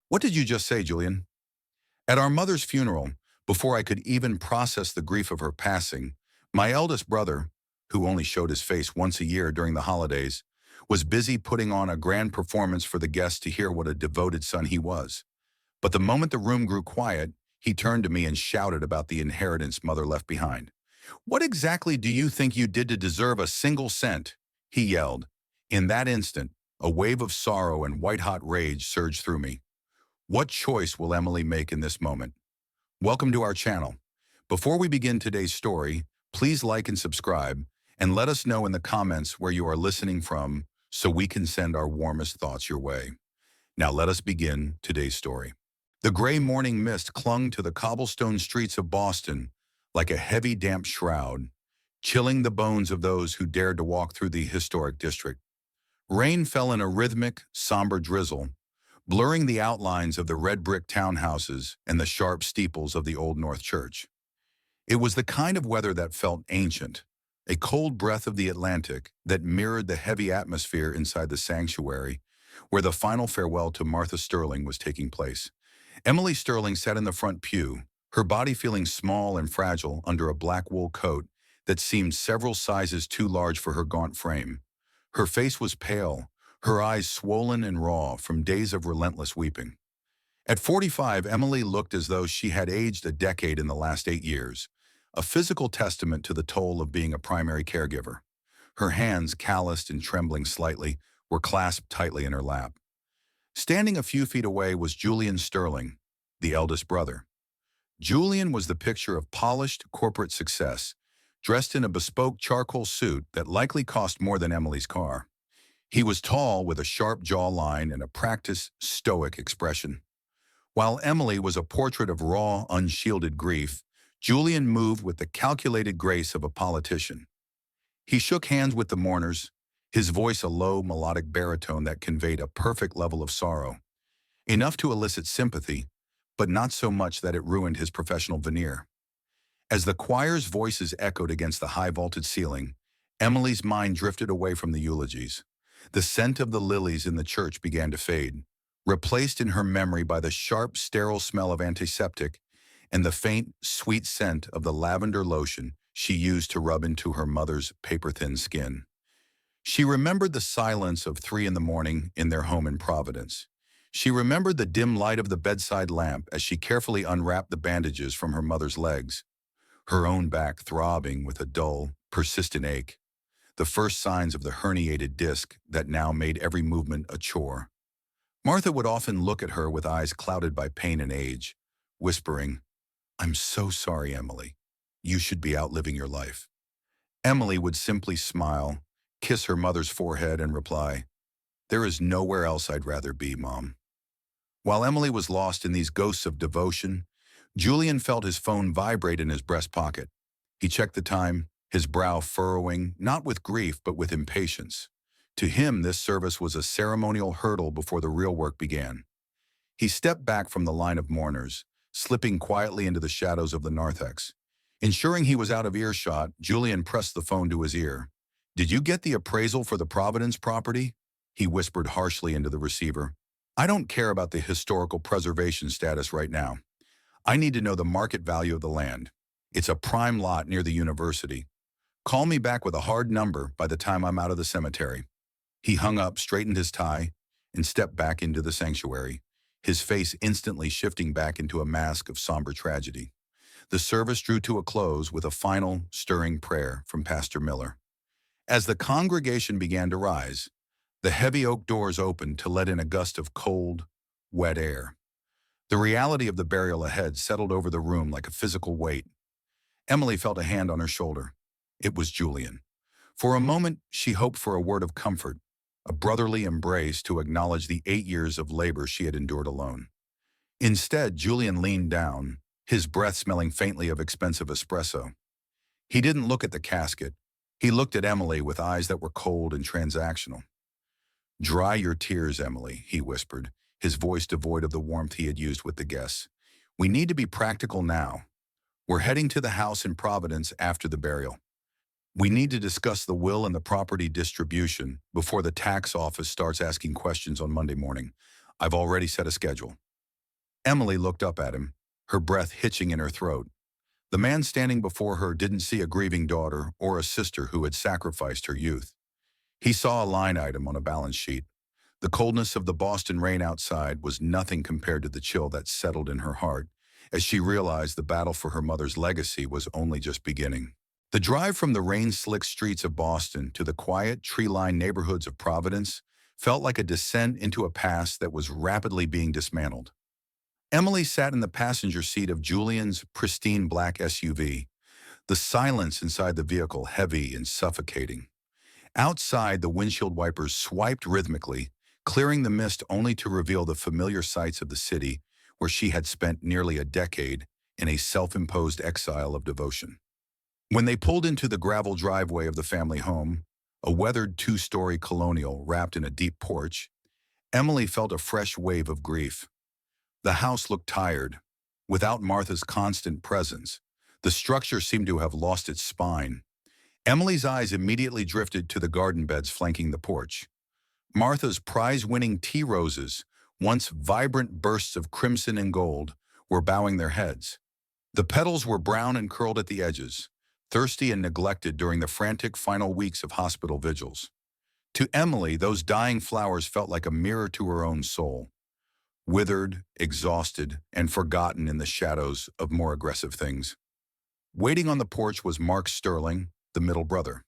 What did you just say, Julian? At our mother's funeral, before I could even process the grief of her passing, my eldest brother, who only showed his face once a year during the holidays, was busy putting on a grand performance for the guests to hear what a devoted son he was. But the moment the room grew quiet, he turned to me and shouted about the inheritance mother left behind. "What exactly do you think you did to deserve a single cent?" he yelled. In that instant, a wave of sorrow and white-hot rage surged through me. What choice will Emily make in this moment? Welcome to our channel. Before we begin today's story, please like and subscribe, and let us know in the comments where you are listening from so we can send our warmest thoughts your way. Now let us begin today's story. The gray morning mist clung to the cobblestone streets of Boston like a heavy, damp shroud, chilling the bones of those who dared to walk through the historic district. Rain fell in a rhythmic, somber drizzle, blurring the outlines of the red brick townhouses and the sharp steeples of the Old North Church. It was the kind of weather that felt ancient, a cold breath of the Atlantic that mirrored the heavy atmosphere inside the sanctuary, where the final farewell to Martha Sterling was taking place. Emily Sterling sat in the front pew, her body feeling small and fragile under a black wool coat that seemed several sizes too large for her gaunt frame. Her face was pale, her eyes swollen and raw from days of relentless weeping. At 45, Emily looked as though she had aged a decade in the last 8 years, a physical testament to the toll of being a primary caregiver. Her hands, calloused and trembling slightly, were clasped tightly in her lap. Standing a few feet away was Julian Sterling, the eldest brother. Julian was the picture of polished corporate success, dressed in a bespoke charcoal suit that likely cost more than Emily's car. He was tall with a sharp jawline and a practiced, stoic expression. While Emily was a portrait of raw, unshielded grief, Julian moved with the calculated grace of a politician. He shook hands with the mourners, his voice a low, melodic baritone that conveyed a perfect level of sorrow, enough to elicit sympathy, but not so much that it ruined his professional veneer. As the choir's voices echoed against the high-vaulted ceiling, Emily's mind drifted away from the eulogies. The scent of the lilies in the church began to fade, replaced in her memory by the sharp, sterile smell of antiseptic and the faint, sweet scent of the lavender lotion she used to rub into her mother's paper-thin skin. She remembered the silence of 3 in the morning in their home in Providence. She remembered the dim light of the bedside lamp as she carefully unwrapped the bandages from her mother's legs, her own back throbbing with a dull, persistent ache, the first signs of the herniated disc that now made every movement a chore. Martha would often look at her with eyes clouded by pain and age, whispering, "I'm so sorry, Emily. You should be out living your life." Emily would simply smile, kiss her mother's forehead, and reply, "There is nowhere else I'd rather be, Mom." While Emily was lost in these ghosts of devotion, Julian felt his phone vibrate in his breast pocket. He checked the time, his brow furrowing, not with grief but with impatience. To him, this service was a ceremonial hurdle before the real work began. He stepped back from the line of mourners, slipping quietly into the shadows of the narthex. Ensuring he was out of earshot, Julian pressed the phone to his ear. "Did you get the appraisal for the Providence property?" he whispered harshly into the receiver. "I don't care about the historical preservation status right now. I need to know the market value of the land. It's a prime lot near the university. Call me back with a hard number by the time I'm out of the cemetery." He hung up, straightened his tie, and stepped back into the sanctuary, his face instantly shifting back into a mask of somber tragedy. The service drew to a close with a final, stirring prayer from Pastor Miller. As the congregation began to rise, the heavy oak doors opened to let in a gust of cold, wet air. The reality of the burial ahead settled over the room like a physical weight. Emily felt a hand on her shoulder. It was Julian. For a moment, she hoped for a word of comfort, a brotherly embrace to acknowledge the 8 years of labor she had endured alone. Instead, Julian leaned down, his breath smelling faintly of expensive espresso. He didn't look at the casket. He looked at Emily with eyes that were cold and transactional. "Dry your tears, Emily," he whispered, his voice devoid of the warmth he had used with the guests. "We need to be practical now. We're heading to the house in Providence after the burial. We need to discuss the will and the property distribution before the tax office starts asking questions on Monday morning. I've already set a schedule." Emily looked up at him, her breath hitching in her throat. The man standing before her didn't see a grieving daughter or a sister who had sacrificed her youth. He saw a line item on a balance sheet. The coldness of the Boston rain outside was nothing compared to the chill that settled in her heart as she realized the battle for her mother's legacy was only just beginning. The drive from the rain-slicked streets of Boston to the quiet, tree-lined neighborhoods of Providence felt like a descent into a past that was rapidly being dismantled. Emily sat in the passenger seat of Julian's pristine black SUV, the silence inside the vehicle heavy and suffocating. Outside, the windshield wipers swiped rhythmically, clearing the mist only to reveal the familiar sights of the city where she had spent nearly a decade in a self-imposed exile of devotion. When they pulled into the gravel driveway of the family home, a weathered two-story colonial wrapped in a deep porch, Emily felt a fresh wave of grief. The house looked tired. Without Martha's constant presence, the structure seemed to have lost its spine. Emily's eyes immediately drifted to the garden beds flanking the porch. Martha's prize-winning tea roses, once vibrant bursts of crimson and gold, were bowing their heads. The petals were brown and curled at the edges, thirsty and neglected during the frantic final weeks of hospital vigils. To Emily, those dying flowers felt like a mirror to her own soul, withered, exhausted, and forgotten in the shadows of more aggressive things. Waiting on the porch was Mark Sterling, the middle brother.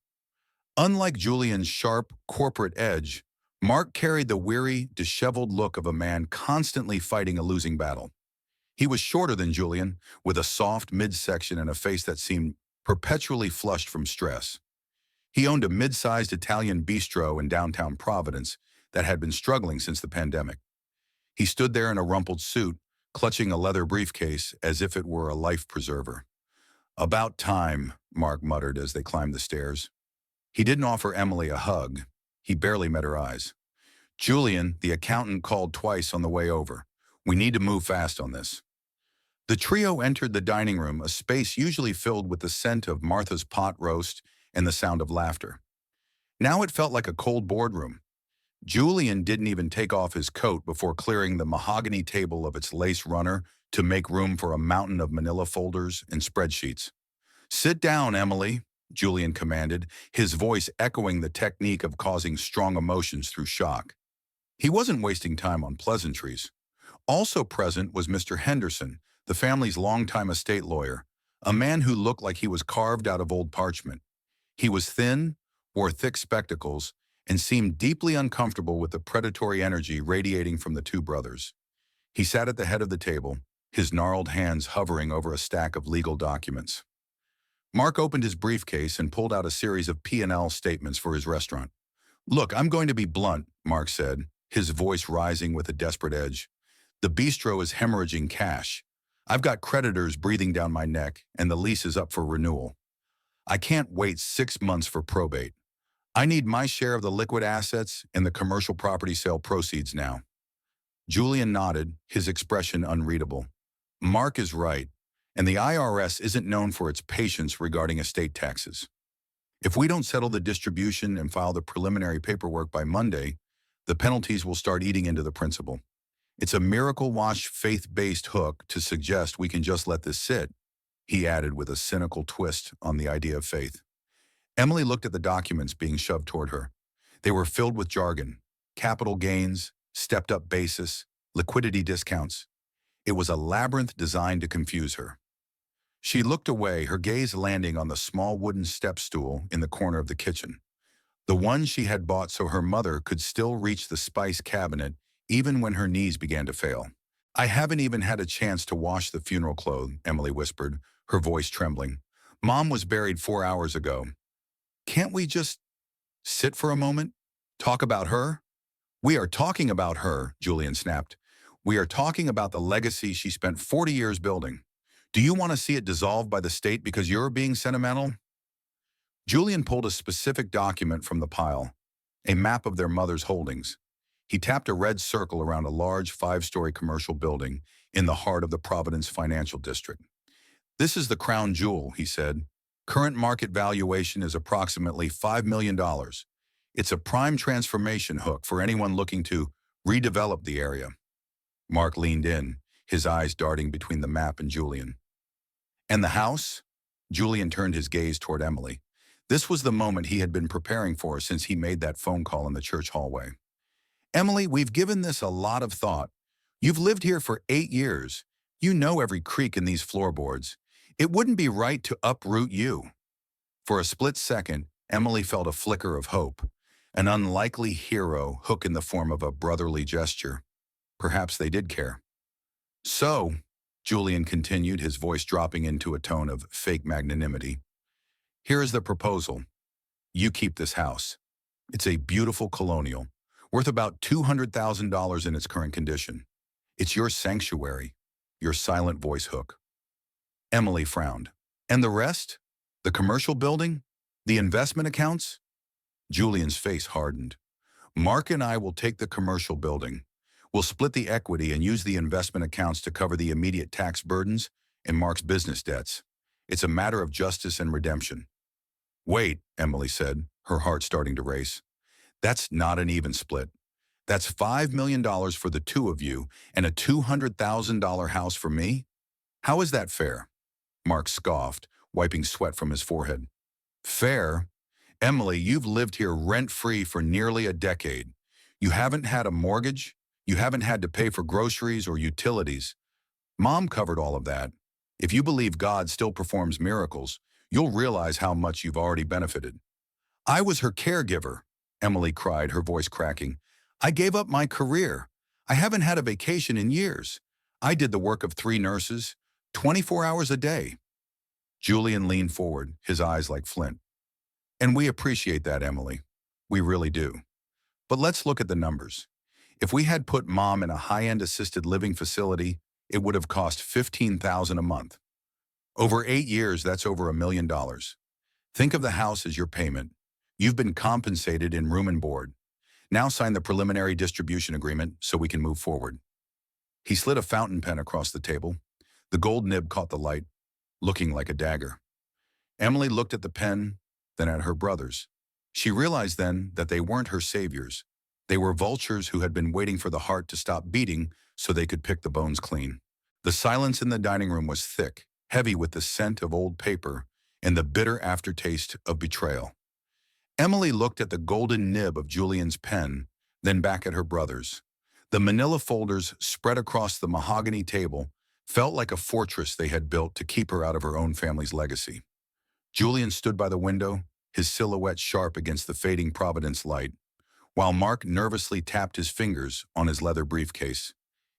Unlike Julian's sharp, corporate edge, Mark carried the weary, disheveled look of a man constantly fighting a losing battle. He was shorter than Julian, with a soft midsection and a face that seemed perpetually flushed from stress. He owned a mid-sized Italian bistro in downtown Providence that had been struggling since the pandemic. He stood there in a rumpled suit, clutching a leather briefcase as if it were a life preserver. "About time," Mark muttered as they climbed the stairs. He didn't offer Emily a hug. He barely met her eyes. "Julian, the accountant called twice on the way over. We need to move fast on this." The trio entered the dining room, a space usually filled with the scent of Martha's pot roast and the sound of laughter. Now it felt like a cold boardroom. Julian didn't even take off his coat before clearing the mahogany table of its lace runner to make room for a mountain of manila folders and spreadsheets. "Sit down, Emily," Julian commanded, his voice echoing the technique of causing strong emotions through shock. He wasn't wasting time on pleasantries. Also present was Mr. Henderson, the family's longtime estate lawyer, a man who looked like he was carved out of old parchment. He was thin, wore thick spectacles, and seemed deeply uncomfortable with the predatory energy radiating from the two brothers. He sat at the head of the table, his gnarled hands hovering over a stack of legal documents. Mark opened his briefcase and pulled out a series of P&L statements for his restaurant. "Look, I'm going to be blunt," Mark said, his voice rising with a desperate edge. "The bistro is hemorrhaging cash. I've got creditors breathing down my neck, and the lease is up for renewal. I can't wait 6 months for probate. I need my share of the liquid assets and the commercial property sale proceeds now." Julian nodded, his expression unreadable. Mark is right, and the IRS isn't known for its patience regarding estate taxes. If we don't settle the distribution and file the preliminary paperwork by Monday, the penalties will start eating into the principal. It's a miracle-wash, faith-based hook to suggest we can just let this sit, he added with a cynical twist on the idea of faith. Emily looked at the documents being shoved toward her. They were filled with jargon, capital gains, stepped-up basis, liquidity discounts. It was a labyrinth designed to confuse her. She looked away, her gaze landing on the small wooden step stool in the corner of the kitchen, the one she had bought so her mother could still reach the spice cabinet even when her knees began to fail. "I haven't even had a chance to wash the funeral clothes," Emily whispered, her voice trembling. "Mom was buried 4 hours ago. Can't we just sit for a moment? Talk about her?" "We are talking about her," Julian snapped. "We are talking about the legacy she spent 40 years building. Do you want to see it dissolved by the state because you're being sentimental?" Julian pulled a specific document from the pile, a map of their mother's holdings. He tapped a red circle around a large 5-story commercial building in the heart of the Providence Financial District. "This is the crown jewel," he said. "Current market valuation is approximately $5 million. It's a prime transformation hook for anyone looking to redevelop the area." Mark leaned in, his eyes darting between the map and Julian. And the house? Julian turned his gaze toward Emily. This was the moment he had been preparing for since he made that phone call in the church hallway. Emily, we've given this a lot of thought. You've lived here for 8 years. You know every creak in these floorboards. It wouldn't be right to uproot you. For a split second, Emily felt a flicker of hope, an unlikely hero hook in the form of a brotherly gesture. Perhaps they did care. So, Julian continued, his voice dropping into a tone of fake magnanimity, here is the proposal. You keep this house. It's a beautiful colonial, worth about $200,000 in its current condition. It's your sanctuary, your silent voice hook. Emily frowned. And the rest? The commercial building? The investment accounts? Julian's face hardened. Mark and I will take the commercial building. We'll split the equity and use the investment accounts to cover the immediate tax burdens and Mark's business debts. It's a matter of justice and redemption. Wait, Emily said, her heart starting to race. That's not an even split. That's $5 million for the two of you and a $200,000 house for me? How is that fair? Mark scoffed, wiping sweat from his forehead. Fair? Emily, you've lived here rent-free for nearly a decade. You haven't had a mortgage. You haven't had to pay for groceries or utilities. Mom covered all of that. If you believe God still performs miracles, you'll realize how much you've already benefited. I was her caregiver, Emily cried, her voice cracking. I gave up my career. I haven't had a vacation in years. I did the work of 3 nurses, 24 hours a day. Julian leaned forward, his eyes like flint. And we appreciate that, Emily. We really do. But let's look at the numbers. If we had put Mom in a high-end assisted living facility, it would have cost $15,000 a month. Over 8 years, that's over $1 million. Think of the house as your payment. You've been compensated in room and board. Now sign the preliminary distribution agreement so we can move forward. He slid a fountain pen across the table. The gold nib caught the light, looking like a dagger. Emily looked at the pen, then at her brothers. She realized then that they weren't her saviors. They were vultures who had been waiting for the heart to stop beating so they could pick the bones clean. The silence in the dining room was thick, heavy with the scent of old paper and the bitter aftertaste of betrayal. Emily looked at the golden nib of Julian's pen, then back at her brothers. The manila folders spread across the mahogany table felt like a fortress they had built to keep her out of her own family's legacy. Julian stood by the window, his silhouette sharp against the fading Providence light, while Mark nervously tapped his fingers on his leather briefcase,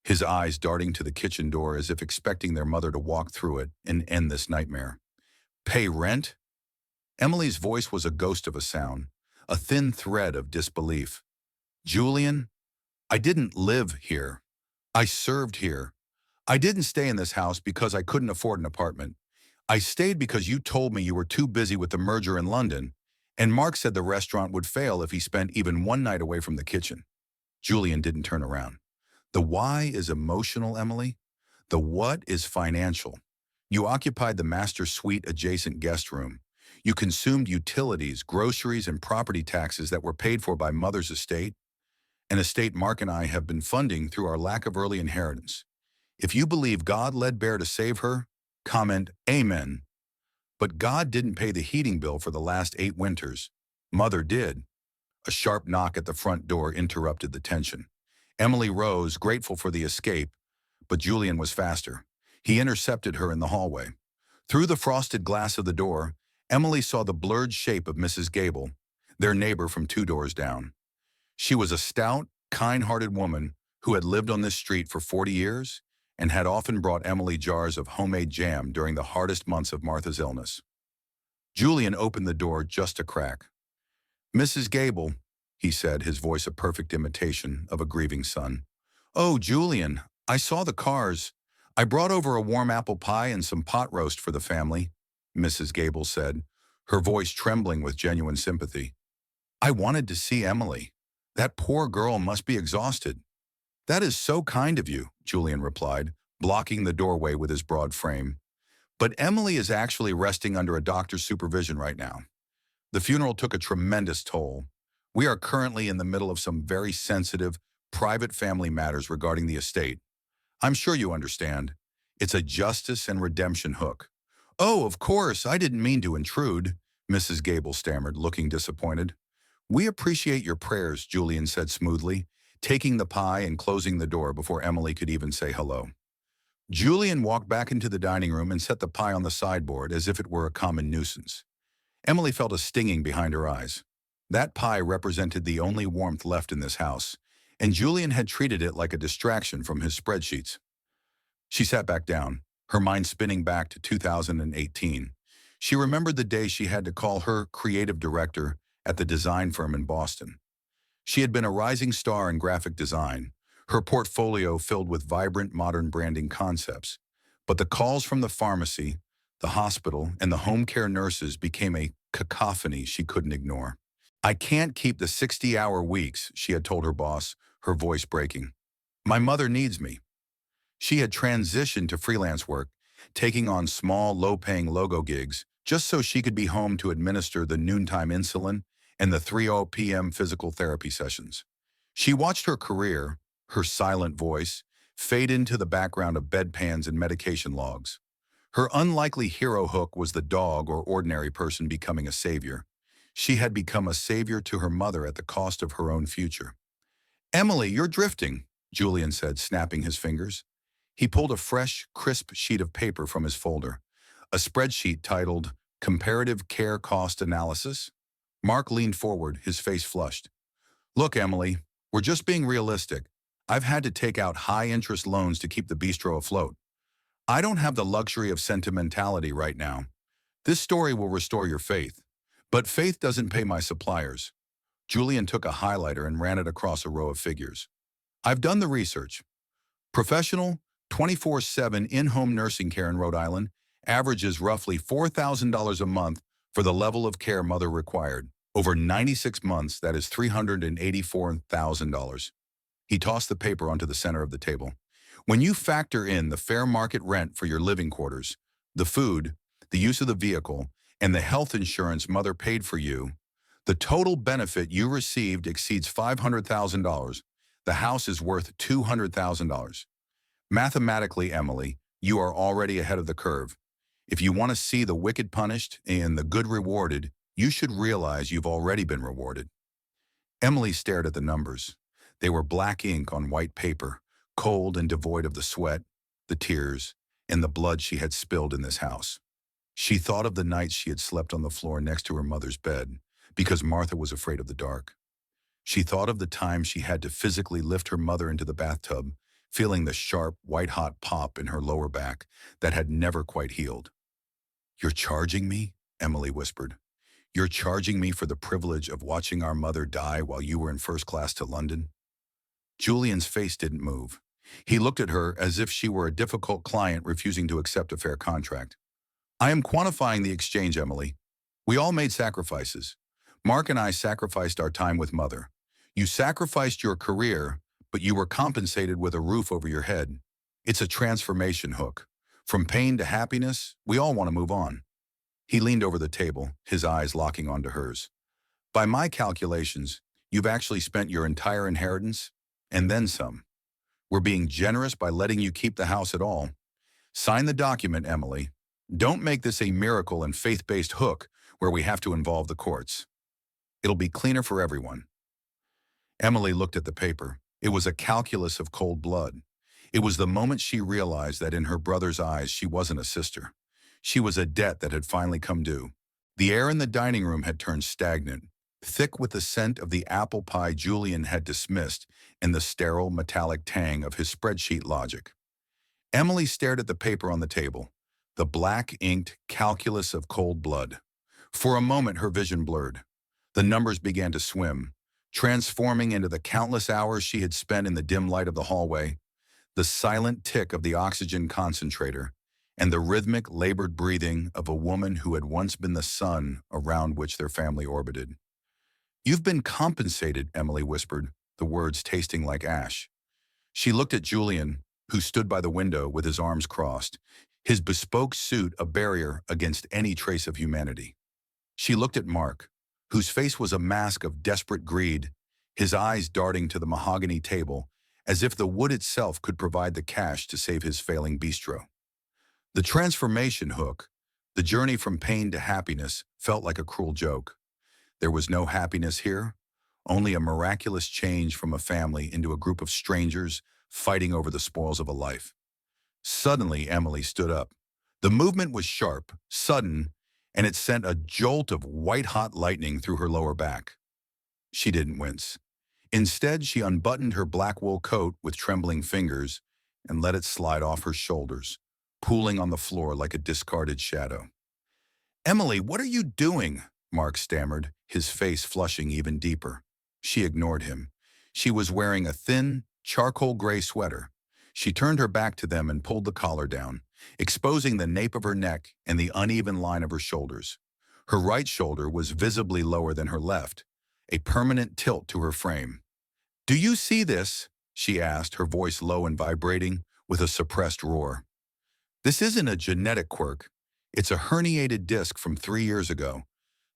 his eyes darting to the kitchen door as if expecting their mother to walk through it and end this nightmare. Pay rent? Emily's voice was a ghost of a sound, a thin thread of disbelief. Julian, I didn't live here. I served here. I didn't stay in this house because I couldn't afford an apartment. I stayed because you told me you were too busy with the merger in London, and Mark said the restaurant would fail if he spent even one night away from the kitchen. Julian didn't turn around. The why is emotional, Emily. The what is financial. You occupied the master suite adjacent guest room. You consumed utilities, groceries, and property taxes that were paid for by Mother's estate, an estate Mark and I have been funding through our lack of early inheritance. If you believe God led Bear to save her, comment Amen. But God didn't pay the heating bill for the last 8 winters. Mother did. A sharp knock at the front door interrupted the tension. Emily rose, grateful for the escape, but Julian was faster. He intercepted her in the hallway. Through the frosted glass of the door, Emily saw the blurred shape of Mrs. Gable, their neighbor from 2 doors down. She was a stout, kind-hearted woman who had lived on this street for 40 years and had often brought Emily jars of homemade jam during the hardest months of Martha's illness. Julian opened the door just a crack. Mrs. Gable, he said, his voice a perfect imitation of a grieving son. Oh, Julian, I saw the cars. I brought over a warm apple pie and some pot roast for the family, Mrs. Gable said, her voice trembling with genuine sympathy. I wanted to see Emily. That poor girl must be exhausted. That is so kind of you, Julian replied, blocking the doorway with his broad frame. But Emily is actually resting under a doctor's supervision right now. The funeral took a tremendous toll. We are currently in the middle of some very sensitive, private family matters regarding the estate. I'm sure you understand. It's a justice and redemption hook. Oh, of course, I didn't mean to intrude, Mrs. Gable stammered, looking disappointed. We appreciate your prayers, Julian said smoothly, taking the pie and closing the door before Emily could even say hello. Julian walked back into the dining room and set the pie on the sideboard as if it were a common nuisance. Emily felt a stinging behind her eyes. That pie represented the only warmth left in this house, and Julian had treated it like a distraction from his spreadsheets. She sat back down, her mind spinning back to 2018. She remembered the day she had to call her creative director at the design firm in Boston. She had been a rising star in graphic design, her portfolio filled with vibrant modern branding concepts. But the calls from the pharmacy, the hospital, and the home care nurses became a cacophony she couldn't ignore. I can't keep the 60-hour weeks, she had told her boss, her voice breaking. My mother needs me. She had transitioned to freelance work, taking on small, low-paying logo gigs just so she could be home to administer the noontime insulin and the 3:00 p.m. physical therapy sessions. She watched her career, her silent voice, fade into the background of bedpans and medication logs. Her unlikely hero hook was the dog or ordinary person becoming a savior. She had become a savior to her mother at the cost of her own future. Emily, you're drifting, Julian said, snapping his fingers. He pulled a fresh, crisp sheet of paper from his folder, a spreadsheet titled Comparative Care Cost Analysis. Mark leaned forward, his face flushed. Look, Emily, we're just being realistic. I've had to take out high-interest loans to keep the bistro afloat. I don't have the luxury of sentimentality right now. This story will restore your faith. But faith doesn't pay my suppliers. Julian took a highlighter and ran it across a row of figures. I've done the research. Professional, 24/7 in-home nursing care in Rhode Island averages roughly $4,000 a month for the level of care mother required. Over 96 months, that is $384,000. He tossed the paper onto the center of the table. When you factor in the fair market rent for your living quarters, the food, the use of the vehicle, and the health insurance mother paid for you, the total benefit you received exceeds $500,000. The house is worth $200,000. Mathematically, Emily, you are already ahead of the curve. If you want to see the wicked punished and the good rewarded, you should realize you've already been rewarded. Emily stared at the numbers. They were black ink on white paper, cold and devoid of the sweat, the tears, and the blood she had spilled in this house. She thought of the nights she had slept on the floor next to her mother's bed because Martha was afraid of the dark. She thought of the time she had to physically lift her mother into the bathtub, feeling the sharp, white-hot pop in her lower back that had never quite healed. You're charging me? Emily whispered. You're charging me for the privilege of watching our mother die while you were in first class to London? Julian's face didn't move. He looked at her as if she were a difficult client refusing to accept a fair contract. I am quantifying the exchange, Emily. We all made sacrifices. Mark and I sacrificed our time with Mother. You sacrificed your career, but you were compensated with a roof over your head. It's a transformation hook. From pain to happiness, we all want to move on. He leaned over the table, his eyes locking onto hers. By my calculations, you've actually spent your entire inheritance, and then some. We're being generous by letting you keep the house at all. Sign the document, Emily. Don't make this a miracle and faith-based hook where we have to involve the courts. It'll be cleaner for everyone. Emily looked at the paper. It was a calculus of cold blood. It was the moment she realized that in her brother's eyes she wasn't a sister. She was a debt that had finally come due. The air in the dining room had turned stagnant, thick with the scent of the apple pie Julian had dismissed and the sterile, metallic tang of his spreadsheet logic. Emily stared at the paper on the table, the black-inked calculus of cold blood. For a moment, her vision blurred. The numbers began to swim, transforming into the countless hours she had spent in the dim light of the hallway, the silent tick of the oxygen concentrator, and the rhythmic, labored breathing of a woman who had once been the sun around which their family orbited. You've been compensated, Emily whispered, the words tasting like ash. She looked at Julian, who stood by the window with his arms crossed, his bespoke suit a barrier against any trace of humanity. She looked at Mark, whose face was a mask of desperate greed, his eyes darting to the mahogany table as if the wood itself could provide the cash to save his failing bistro. The transformation hook, the journey from pain to happiness, felt like a cruel joke. There was no happiness here, only a miraculous change from a family into a group of strangers fighting over the spoils of a life. Suddenly, Emily stood up. The movement was sharp, sudden, and it sent a jolt of white-hot lightning through her lower back. She didn't wince. Instead, she unbuttoned her black wool coat with trembling fingers and let it slide off her shoulders, pooling on the floor like a discarded shadow. "Emily, what are you doing?" Mark stammered, his face flushing even deeper. She ignored him. She was wearing a thin, charcoal gray sweater. She turned her back to them and pulled the collar down, exposing the nape of her neck and the uneven line of her shoulders. Her right shoulder was visibly lower than her left, a permanent tilt to her frame. "Do you see this?" she asked, her voice low and vibrating, with a suppressed roar. "This isn't a genetic quirk. It's a herniated disc from 3 years ago.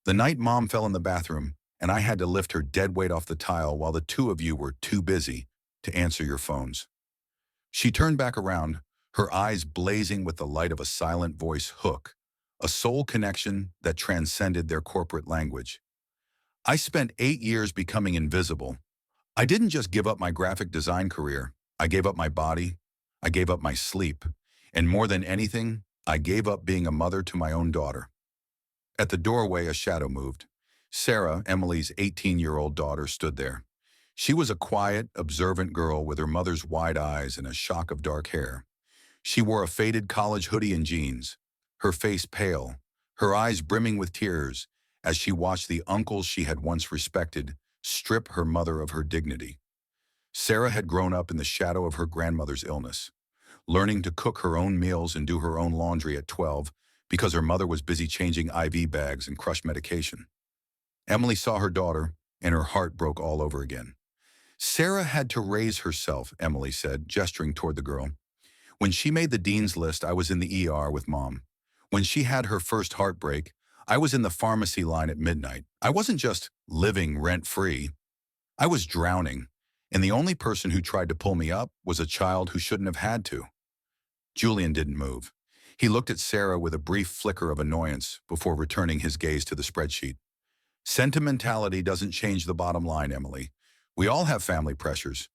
The night Mom fell in the bathroom, and I had to lift her dead weight off the tile while the two of you were too busy to answer your phones." She turned back around, her eyes blazing with the light of a silent voice hook, a soul connection that transcended their corporate language. "I spent 8 years becoming invisible. I didn't just give up my graphic design career. I gave up my body. I gave up my sleep. And more than anything, I gave up being a mother to my own daughter." At the doorway, a shadow moved. Sarah, Emily's 18-year-old daughter, stood there. She was a quiet, observant girl with her mother's wide eyes and a shock of dark hair. She wore a faded college hoodie and jeans, her face pale, her eyes brimming with tears as she watched the uncles she had once respected strip her mother of her dignity. Sarah had grown up in the shadow of her grandmother's illness, learning to cook her own meals and do her own laundry at 12 because her mother was busy changing IV bags and crush medication. Emily saw her daughter, and her heart broke all over again. "Sarah had to raise herself," Emily said, gesturing toward the girl. "When she made the dean's list, I was in the ER with Mom. When she had her first heartbreak, I was in the pharmacy line at midnight. I wasn't just living rent-free. I was drowning, and the only person who tried to pull me up was a child who shouldn't have had to." Julian didn't move. He looked at Sarah with a brief flicker of annoyance before returning his gaze to the spreadsheet. "Sentimentality doesn't change the bottom line, Emily. We all have family pressures."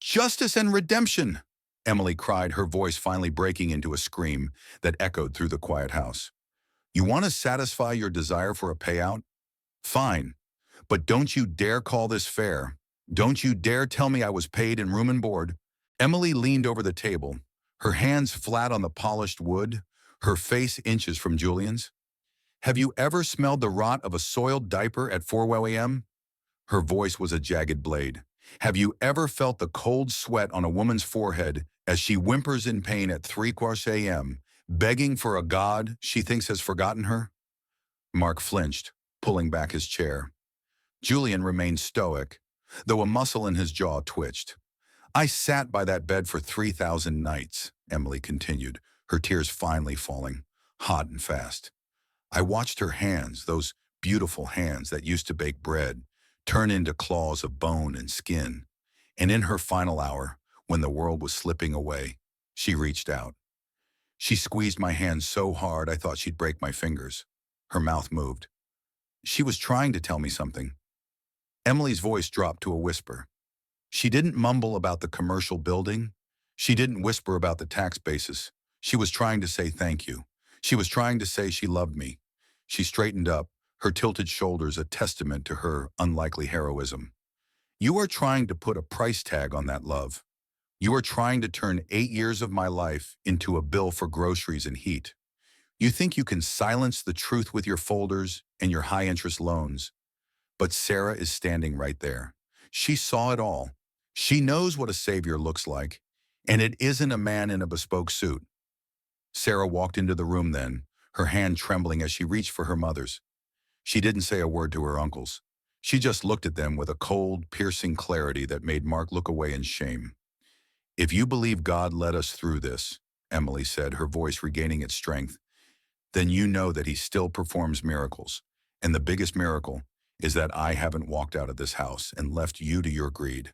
"Justice and redemption!" Emily cried, her voice finally breaking into a scream that echoed through the quiet house. "You want to satisfy your desire for a payout? Fine. But don't you dare call this fair. Don't you dare tell me I was paid in room and board." Emily leaned over the table, her hands flat on the polished wood, her face inches from Julian's. "Have you ever smelled the rot of a soiled diaper at 4 a.m.? Her voice was a jagged blade. "Have you ever felt the cold sweat on a woman's forehead as she whimpers in pain at 3 a.m., begging for a god she thinks has forgotten her?" Mark flinched, pulling back his chair. Julian remained stoic, though a muscle in his jaw twitched. "I sat by that bed for 3,000 nights, Emily continued, her tears finally falling, hot and fast. "I watched her hands, those beautiful hands that used to bake bread, turn into claws of bone and skin. And in her final hour, when the world was slipping away, she reached out. She squeezed my hand so hard I thought she'd break my fingers. Her mouth moved. She was trying to tell me something." Emily's voice dropped to a whisper. She didn't mumble about the commercial building. She didn't whisper about the tax basis. She was trying to say thank you. She was trying to say she loved me. She straightened up, her tilted shoulders a testament to her unlikely heroism. "You are trying to put a price tag on that love. You are trying to turn 8 years of my life into a bill for groceries and heat. You think you can silence the truth with your folders and your high-interest loans. But Sarah is standing right there. She saw it all. She knows what a savior looks like, and it isn't a man in a bespoke suit." Sarah walked into the room then, her hand trembling as she reached for her mother's. She didn't say a word to her uncles. She just looked at them with a cold, piercing clarity that made Mark look away in shame. "If you believe God led us through this," Emily said, her voice regaining its strength, "then you know that he still performs miracles. And the biggest miracle is that I haven't walked out of this house and left you to your greed."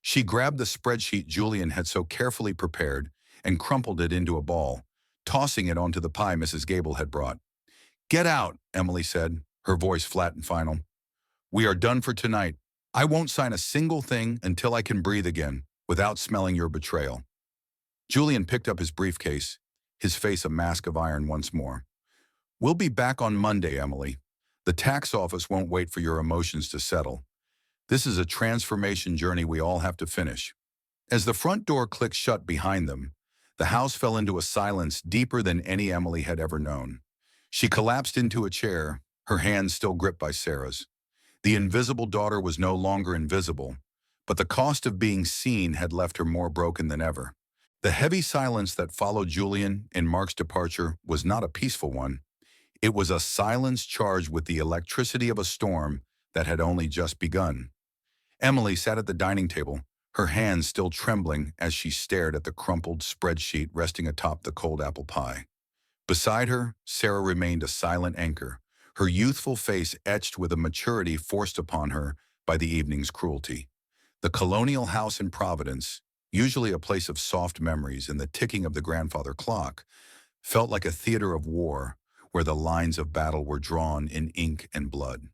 She grabbed the spreadsheet Julian had so carefully prepared and crumpled it into a ball, tossing it onto the pie Mrs. Gable had brought. "Get out," Emily said, her voice flat and final. "We are done for tonight. I won't sign a single thing until I can breathe again, without smelling your betrayal." Julian picked up his briefcase, his face a mask of iron once more. "We'll be back on Monday, Emily. The tax office won't wait for your emotions to settle. This is a transformation journey we all have to finish." As the front door clicked shut behind them, the house fell into a silence deeper than any Emily had ever known. She collapsed into a chair, her hands still gripped by Sarah's. The invisible daughter was no longer invisible, but the cost of being seen had left her more broken than ever. The heavy silence that followed Julian and Mark's departure was not a peaceful one. It was a silence charged with the electricity of a storm that had only just begun. Emily sat at the dining table, her hands still trembling as she stared at the crumpled spreadsheet resting atop the cold apple pie. Beside her, Sarah remained a silent anchor, her youthful face etched with a maturity forced upon her by the evening's cruelty. The colonial house in Providence, usually a place of soft memories and the ticking of the grandfather clock, felt like a theater of war where the lines of battle were drawn in ink and blood.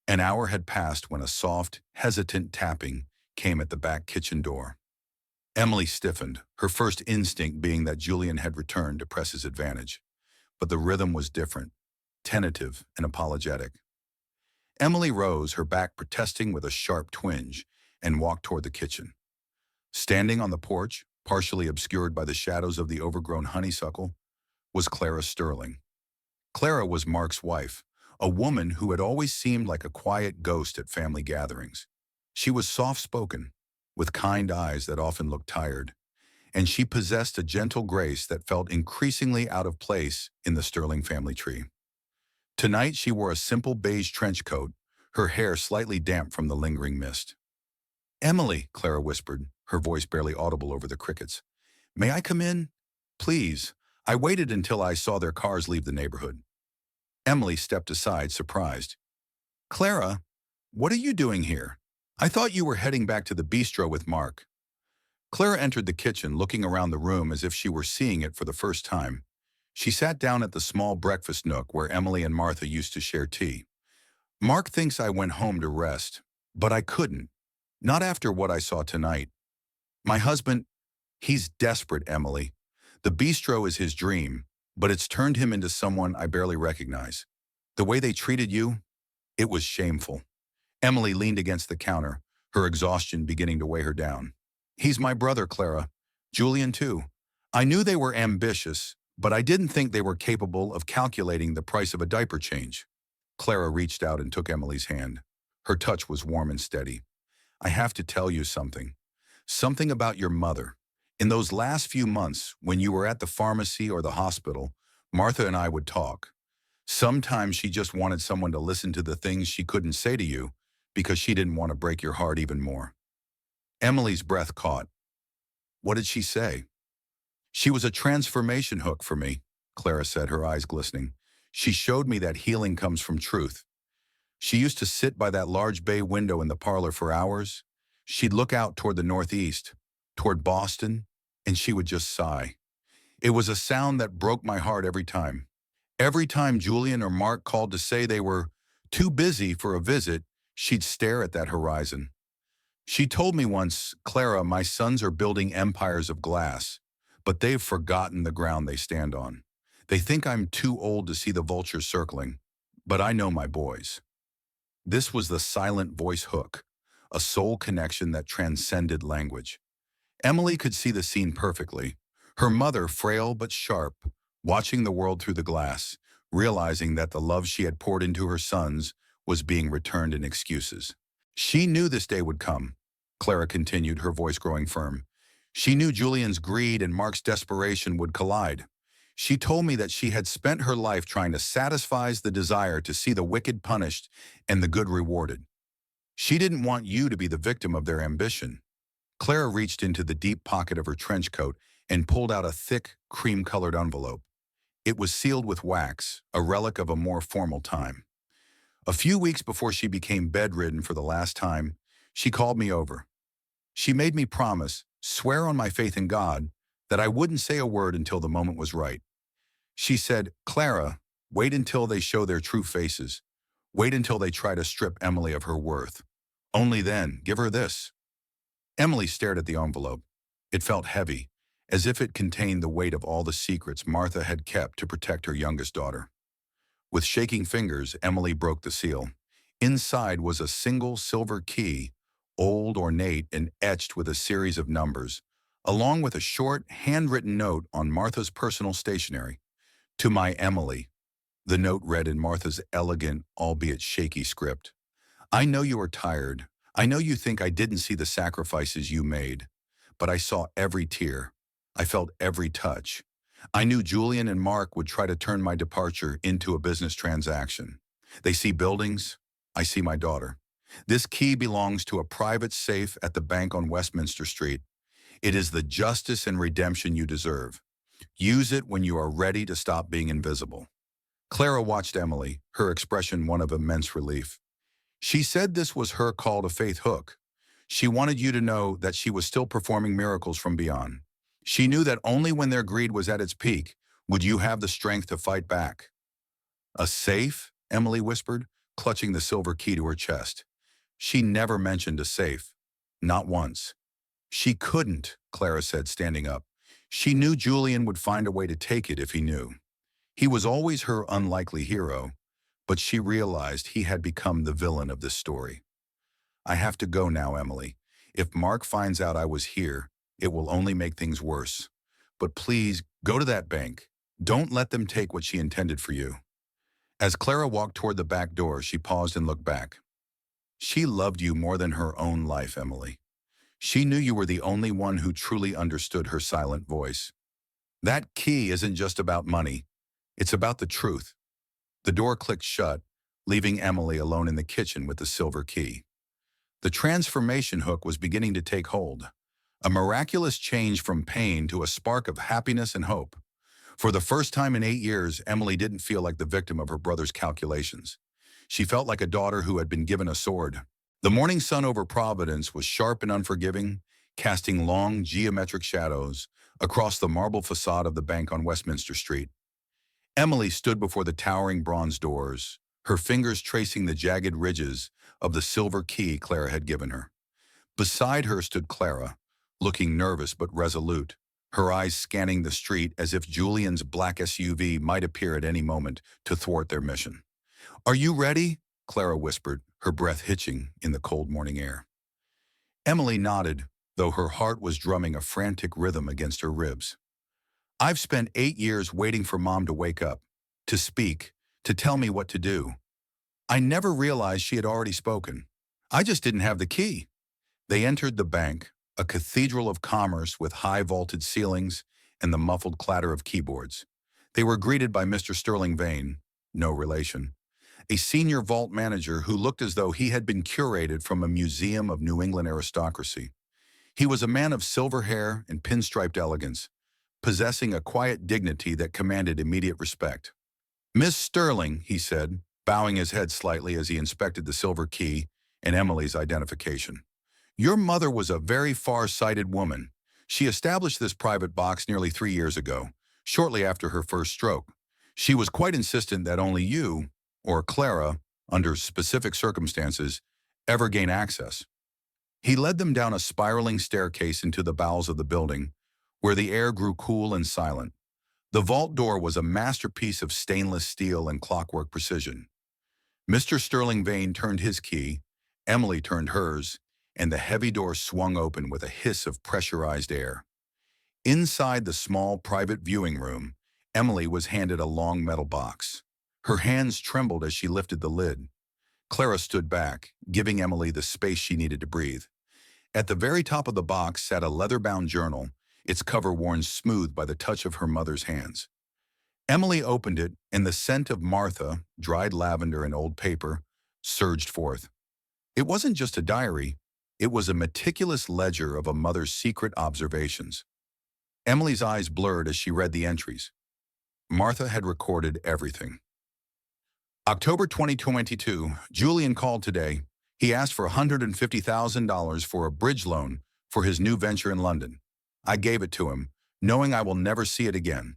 An hour had passed when a soft, hesitant tapping came at the back kitchen door. Emily stiffened, her first instinct being that Julian had returned to press his advantage. But the rhythm was different, tentative and apologetic. Emily rose, her back protesting with a sharp twinge, and walked toward the kitchen. Standing on the porch, partially obscured by the shadows of the overgrown honeysuckle, was Clara Sterling. Clara was Mark's wife, a woman who had always seemed like a quiet ghost at family gatherings. She was soft-spoken, with kind eyes that often looked tired, and she possessed a gentle grace that felt increasingly out of place in the Sterling family tree. Tonight she wore a simple beige trench coat, her hair slightly damp from the lingering mist. "Emily," Clara whispered, her voice barely audible over the crickets. "May I come in? Please. I waited until I saw their cars leave the neighborhood." Emily stepped aside, surprised. "Clara, what are you doing here? I thought you were heading back to the bistro with Mark." Clara entered the kitchen, looking around the room as if she were seeing it for the first time. She sat down at the small breakfast nook where Emily and Martha used to share tea. "Mark thinks I went home to rest, but I couldn't. Not after what I saw tonight. My husband, he's desperate, Emily. The bistro is his dream, but it's turned him into someone I barely recognize. The way they treated you, it was shameful." Emily leaned against the counter, her exhaustion beginning to weigh her down. "He's my brother, Clara. Julian, too. I knew they were ambitious, but I didn't think they were capable of calculating the price of a diaper change." Clara reached out and took Emily's hand. Her touch was warm and steady. "I have to tell you something. Something about your mother. In those last few months, when you were at the pharmacy or the hospital, Martha and I would talk. Sometimes she just wanted someone to listen to the things she couldn't say to you because she didn't want to break your heart even more." Emily's breath caught. "What did she say?" "She was a transformation hook for me," Clara said, her eyes glistening. "She showed me that healing comes from truth. She used to sit by that large bay window in the parlor for hours. She'd look out toward the northeast, toward Boston, and she would just sigh. It was a sound that broke my heart every time. Every time Julian or Mark called to say they were too busy for a visit, she'd stare at that horizon. She told me once, 'Clara, my sons are building empires of glass, but they've forgotten the ground they stand on. They think I'm too old to see the vultures circling, but I know my boys.'" This was the silent voice hook, a soul connection that transcended language. Emily could see the scene perfectly. Her mother, frail but sharp, watching the world through the glass, realizing that the love she had poured into her sons was being returned in excuses. "She knew this day would come," Clara continued, her voice growing firm. "She knew Julian's greed and Mark's desperation would collide. She told me that she had spent her life trying to satisfy the desire to see the wicked punished and the good rewarded. She didn't want you to be the victim of their ambition." Clara reached into the deep pocket of her trench coat and pulled out a thick, cream-colored envelope. It was sealed with wax, a relic of a more formal time. "A few weeks before she became bedridden for the last time, she called me over. She made me promise, swear on my faith in God, that I wouldn't say a word until the moment was right. She said, Clara, wait until they show their true faces. Wait until they try to strip Emily of her worth. Only then, give her this. Emily stared at the envelope. It felt heavy, as if it contained the weight of all the secrets Martha had kept to protect her youngest daughter. With shaking fingers, Emily broke the seal. Inside was a single silver key, old, ornate, and etched with a series of numbers, along with a short, handwritten note on Martha's personal stationery. To my Emily, the note read in Martha's elegant, albeit shaky script. I know you are tired. I know you think I didn't see the sacrifices you made, but I saw every tear. I felt every touch. I knew Julian and Mark would try to turn my departure into a business transaction. They see buildings. I see my daughter. This key belongs to a private safe at the bank on Westminster Street. It is the justice and redemption you deserve. Use it when you are ready to stop being invisible. Clara watched Emily, her expression one of immense relief. She said this was her call to faith hook. She wanted you to know that she was still performing miracles from beyond. She knew that only when their greed was at its peak would you have the strength to fight back. A safe? Emily whispered, clutching the silver key to her chest. She never mentioned a safe. Not once. She couldn't, Clara said, standing up. She knew Julian would find a way to take it if he knew. He was always her unlikely hero, but she realized he had become the villain of this story. I have to go now, Emily. If Mark finds out I was here, it will only make things worse. But please, go to that bank. Don't let them take what she intended for you. As Clara walked toward the back door, she paused and looked back. She loved you more than her own life, Emily. She knew you were the only one who truly understood her silent voice. That key isn't just about money. It's about the truth. The door clicked shut, leaving Emily alone in the kitchen with the silver key. The transformation hook was beginning to take hold, a miraculous change from pain to a spark of happiness and hope. For the first time in 8 years, Emily didn't feel like the victim of her brother's calculations. She felt like a daughter who had been given a sword. The morning sun over Providence was sharp and unforgiving, casting long, geometric shadows across the marble facade of the bank on Westminster Street. Emily stood before the towering bronze doors, her fingers tracing the jagged ridges of the silver key Clara had given her. Beside her stood Clara, looking nervous but resolute, her eyes scanning the street as if Julian's black SUV might appear at any moment to thwart their mission. "Are you ready?" Clara whispered, her breath hitching in the cold morning air. Emily nodded, though her heart was drumming a frantic rhythm against her ribs. "I've spent 8 years waiting for Mom to wake up, to speak, to tell me what to do. I never realized she had already spoken. I just didn't have the key." They entered the bank, a cathedral of commerce with high vaulted ceilings and the muffled clatter of keyboards. They were greeted by Mr. Sterling Vane, no relation, a senior vault manager who looked as though he had been curated from a museum of New England aristocracy. He was a man of silver hair and pinstriped elegance, possessing a quiet dignity that commanded immediate respect. "Miss Sterling," he said, bowing his head slightly as he inspected the silver key and Emily's identification. "Your mother was a very far-sighted woman. She established this private box nearly 3 years ago, shortly after her first stroke. She was quite insistent that only you, or Clara, under specific circumstances, ever gain access." He led them down a spiraling staircase into the bowels of the building, where the air grew cool and silent. The vault door was a masterpiece of stainless steel and clockwork precision. Mr. Sterling Vane turned his key, Emily turned hers, and the heavy door swung open with a hiss of pressurized air. Inside the small private viewing room, Emily was handed a long metal box. Her hands trembled as she lifted the lid. Clara stood back, giving Emily the space she needed to breathe. At the very top of the box sat a leather-bound journal, its cover worn smooth by the touch of her mother's hands. Emily opened it, and the scent of Martha, dried lavender and old paper, surged forth. It wasn't just a diary. It was a meticulous ledger of a mother's secret observations. Emily's eyes blurred as she read the entries. Martha had recorded everything. October 2022, Julian called today. He asked for $150,000 for a bridge loan for his new venture in London. I gave it to him, knowing I will never see it again.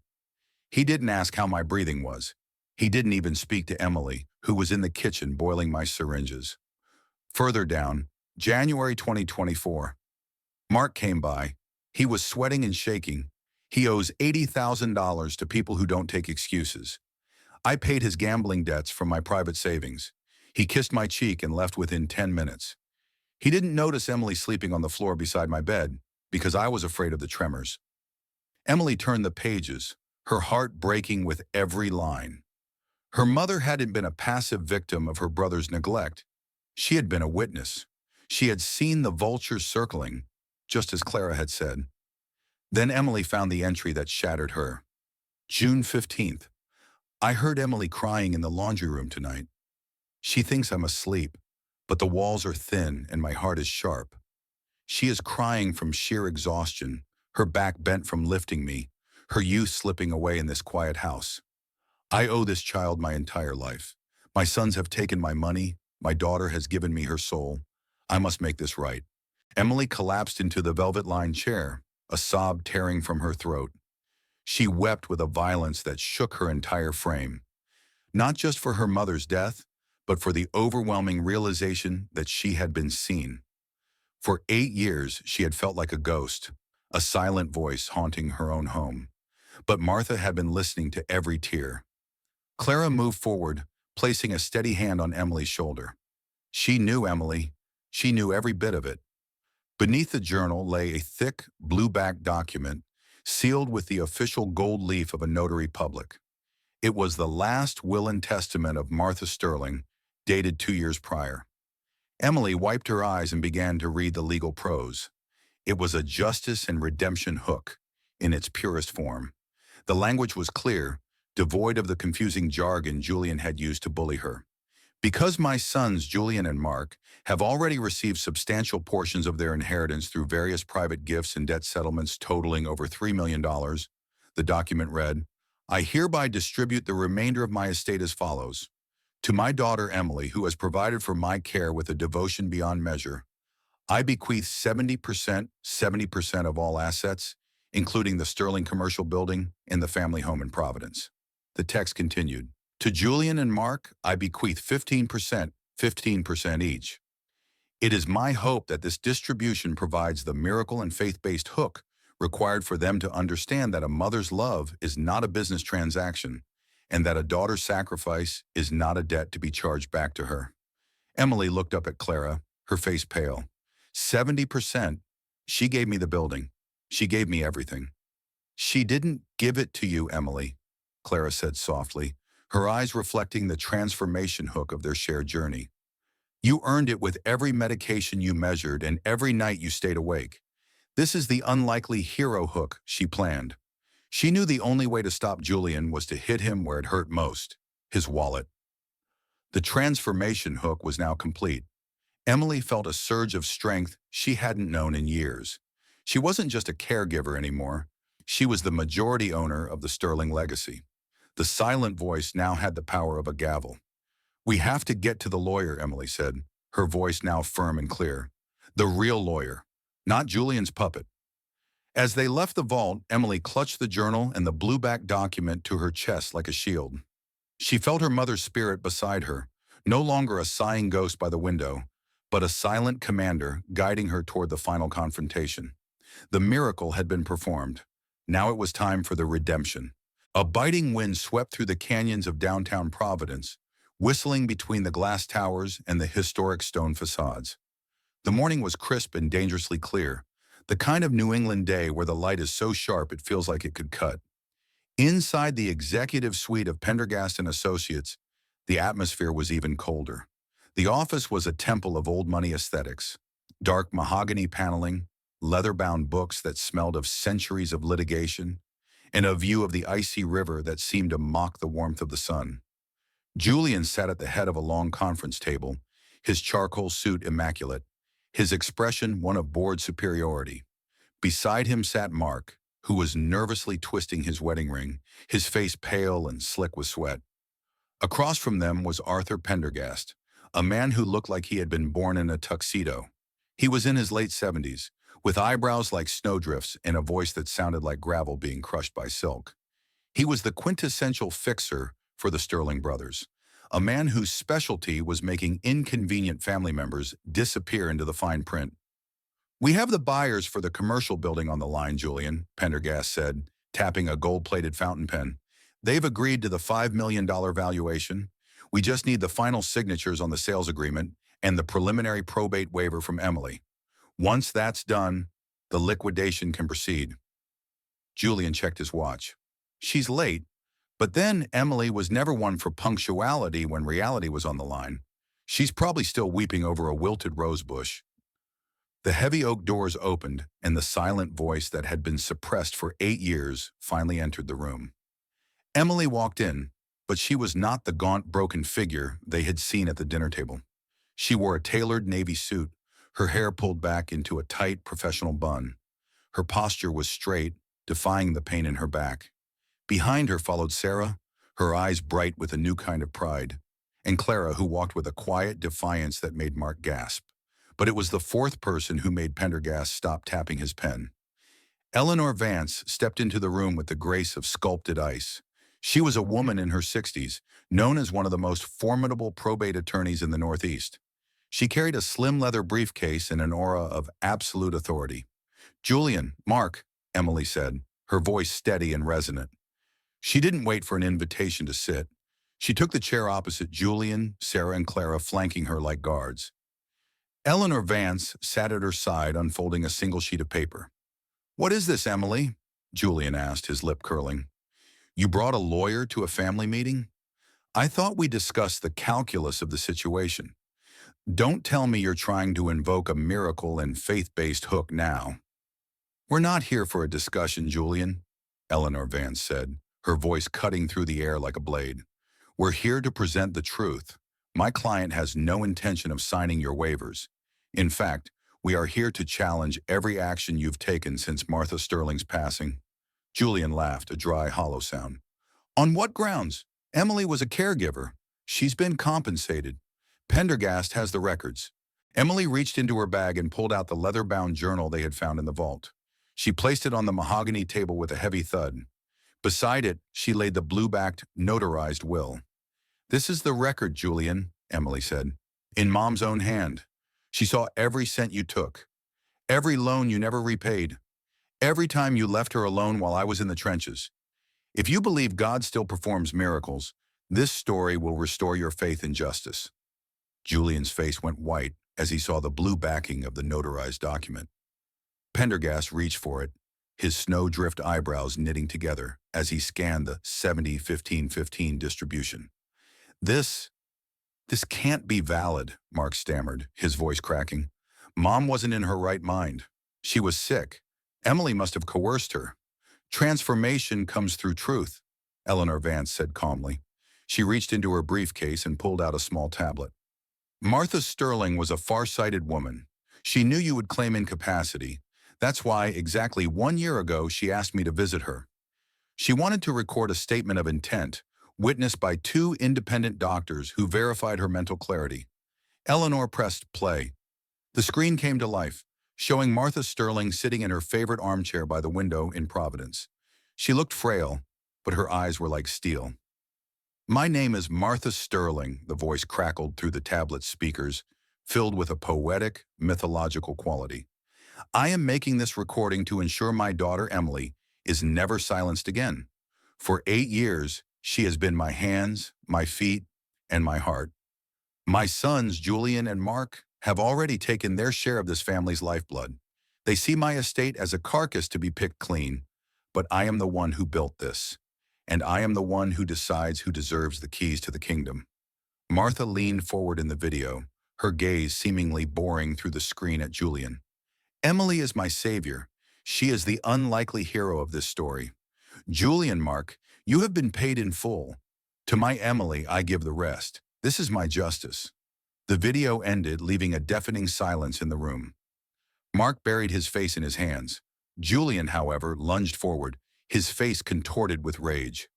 He didn't ask how my breathing was. He didn't even speak to Emily, who was in the kitchen boiling my syringes. Further down, January 2024. Mark came by. He was sweating and shaking. He owes $80,000 to people who don't take excuses. I paid his gambling debts from my private savings. He kissed my cheek and left within 10 minutes. He didn't notice Emily sleeping on the floor beside my bed because I was afraid of the tremors. Emily turned the pages, her heart breaking with every line. Her mother hadn't been a passive victim of her brother's neglect. She had been a witness. She had seen the vultures circling, just as Clara had said. Then Emily found the entry that shattered her. June 15th. I heard Emily crying in the laundry room tonight. She thinks I'm asleep, but the walls are thin and my heart is sharp. She is crying from sheer exhaustion, her back bent from lifting me, her youth slipping away in this quiet house. I owe this child my entire life. My sons have taken my money. My daughter has given me her soul. I must make this right. Emily collapsed into the velvet-lined chair, a sob tearing from her throat. She wept with a violence that shook her entire frame, not just for her mother's death, but for the overwhelming realization that she had been seen. For 8 years, she had felt like a ghost, a silent voice haunting her own home. But Martha had been listening to every tear. Clara moved forward, placing a steady hand on Emily's shoulder. She knew Emily. She knew every bit of it. Beneath the journal lay a thick, blue-backed document, sealed with the official gold leaf of a notary public. It was the last will and testament of Martha Sterling, dated 2 years prior. Emily wiped her eyes and began to read the legal prose. It was a justice and redemption hook, in its purest form. The language was clear, devoid of the confusing jargon Julian had used to bully her. Because my sons, Julian and Mark, have already received substantial portions of their inheritance through various private gifts and debt settlements totaling over $3 million, the document read, I hereby distribute the remainder of my estate as follows. To my daughter Emily, who has provided for my care with a devotion beyond measure, I bequeath 70% of all assets, including the Sterling Commercial Building and the family home in Providence. The text continued. To Julian and Mark, I bequeath 15% each. It is my hope that this distribution provides the miracle and faith-based hook required for them to understand that a mother's love is not a business transaction and that a daughter's sacrifice is not a debt to be charged back to her. Emily looked up at Clara, her face pale. 70%. She gave me the building. She gave me everything. She didn't give it to you, Emily, Clara said softly, her eyes reflecting the transformation hook of their shared journey. You earned it with every medication you measured and every night you stayed awake. This is the unlikely hero hook she planned. She knew the only way to stop Julian was to hit him where it hurt most, his wallet. The transformation hook was now complete. Emily felt a surge of strength she hadn't known in years. She wasn't just a caregiver anymore. She was the majority owner of the Sterling legacy. The silent voice now had the power of a gavel. We have to get to the lawyer, Emily said, her voice now firm and clear. The real lawyer, not Julian's puppet. As they left the vault, Emily clutched the journal and the blue-back document to her chest like a shield. She felt her mother's spirit beside her, no longer a sighing ghost by the window, but a silent commander guiding her toward the final confrontation. The miracle had been performed. Now it was time for the redemption. A biting wind swept through the canyons of downtown Providence, whistling between the glass towers and the historic stone facades. The morning was crisp and dangerously clear, the kind of New England day where the light is so sharp it feels like it could cut. Inside the executive suite of Pendergast and Associates, the atmosphere was even colder. The office was a temple of old-money aesthetics. Dark mahogany paneling, leather-bound books that smelled of centuries of litigation, and a view of the icy river that seemed to mock the warmth of the sun. Julian sat at the head of a long conference table, his charcoal suit immaculate, his expression one of bored superiority. Beside him sat Mark, who was nervously twisting his wedding ring, his face pale and slick with sweat. Across from them was Arthur Pendergast, a man who looked like he had been born in a tuxedo. He was in his late 70s, with eyebrows like snowdrifts and a voice that sounded like gravel being crushed by silk. He was the quintessential fixer for the Sterling brothers, a man whose specialty was making inconvenient family members disappear into the fine print. "We have the buyers for the commercial building on the line, Julian," Pendergast said, tapping a gold-plated fountain pen. "They've agreed to the $5 million valuation. We just need the final signatures on the sales agreement and the preliminary probate waiver from Emily. Once that's done, the liquidation can proceed." Julian checked his watch. "She's late, but then Emily was never one for punctuality when reality was on the line. She's probably still weeping over a wilted rose bush." The heavy oak doors opened, and the silent voice that had been suppressed for 8 years finally entered the room. Emily walked in, but she was not the gaunt, broken figure they had seen at the dinner table. She wore a tailored navy suit, her hair pulled back into a tight, professional bun. Her posture was straight, defying the pain in her back. Behind her followed Sarah, her eyes bright with a new kind of pride, and Clara, who walked with a quiet defiance that made Mark gasp. But it was the fourth person who made Pendergast stop tapping his pen. Eleanor Vance stepped into the room with the grace of sculpted ice. She was a woman in her 60s, known as one of the most formidable probate attorneys in the Northeast. She carried a slim leather briefcase and an aura of absolute authority. "Julian, Mark," Emily said, her voice steady and resonant. She didn't wait for an invitation to sit. She took the chair opposite Julian, Sarah, and Clara, flanking her like guards. Eleanor Vance sat at her side, unfolding a single sheet of paper. "What is this, Emily?" Julian asked, his lip curling. "You brought a lawyer to a family meeting? I thought we discussed the calculus of the situation. Don't tell me you're trying to invoke a miracle and faith-based hook now." "We're not here for a discussion, Julian," Eleanor Vance said, her voice cutting through the air like a blade. "We're here to present the truth. My client has no intention of signing your waivers. In fact, we are here to challenge every action you've taken since Martha Sterling's passing." Julian laughed, a dry, hollow sound. "On what grounds? Emily was a caregiver. She's been compensated. Pendergast has the records." Emily reached into her bag and pulled out the leather-bound journal they had found in the vault. She placed it on the mahogany table with a heavy thud. Beside it, she laid the blue-backed, notarized will. "This is the record, Julian," Emily said. "In Mom's own hand. She saw every cent you took, every loan you never repaid, every time you left her alone while I was in the trenches. If you believe God still performs miracles, this story will restore your faith in justice." Julian's face went white as he saw the blue backing of the notarized document. Pendergast reached for it, his snowdrift eyebrows knitting together as he scanned the 70-15-15 distribution. This can't be valid," Mark stammered, his voice cracking. "Mom wasn't in her right mind. She was sick. Emily must have coerced her. Transformation comes through truth," Eleanor Vance said calmly. She reached into her briefcase and pulled out a small tablet. "Martha Sterling was a far-sighted woman. She knew you would claim incapacity. That's why, exactly 1 year ago, she asked me to visit her. She wanted to record a statement of intent, witnessed by 2 independent doctors who verified her mental clarity." Eleanor pressed play. The screen came to life, showing Martha Sterling sitting in her favorite armchair by the window in Providence. She looked frail, but her eyes were like steel. "My name is Martha Sterling," the voice crackled through the tablet speakers, filled with a poetic, mythological quality. "I am making this recording to ensure my daughter Emily is never silenced again. For 8 years, she has been my hands, my feet, and my heart. My sons, Julian and Mark, have already taken their share of this family's lifeblood. They see my estate as a carcass to be picked clean, but I am the one who built this, and I am the one who decides who deserves the keys to the kingdom." Martha leaned forward in the video, her gaze seemingly boring through the screen at Julian. "Emily is my savior. She is the unlikely hero of this story. Julian, Mark, you have been paid in full. To my Emily, I give the rest. This is my justice." The video ended, leaving a deafening silence in the room. Mark buried his face in his hands. Julian, however, lunged forward, his face contorted with rage.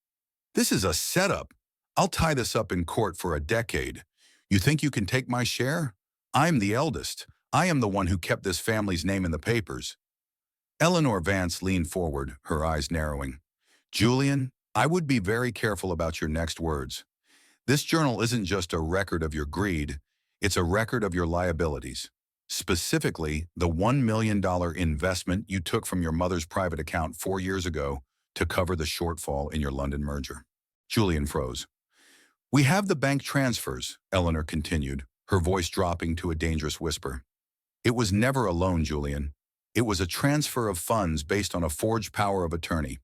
"This is a setup. I'll tie this up in court for a decade. You think you can take my share? I'm the eldest. I am the one who kept this family's name in the papers. Eleanor Vance leaned forward, her eyes narrowing. Julian, I would be very careful about your next words. This journal isn't just a record of your greed, it's a record of your liabilities. Specifically, the $1 million investment you took from your mother's private account 4 years ago to cover the shortfall in your London merger. Julian froze. We have the bank transfers, Eleanor continued, her voice dropping to a dangerous whisper. It was never a loan, Julian. It was a transfer of funds based on a forged power of attorney.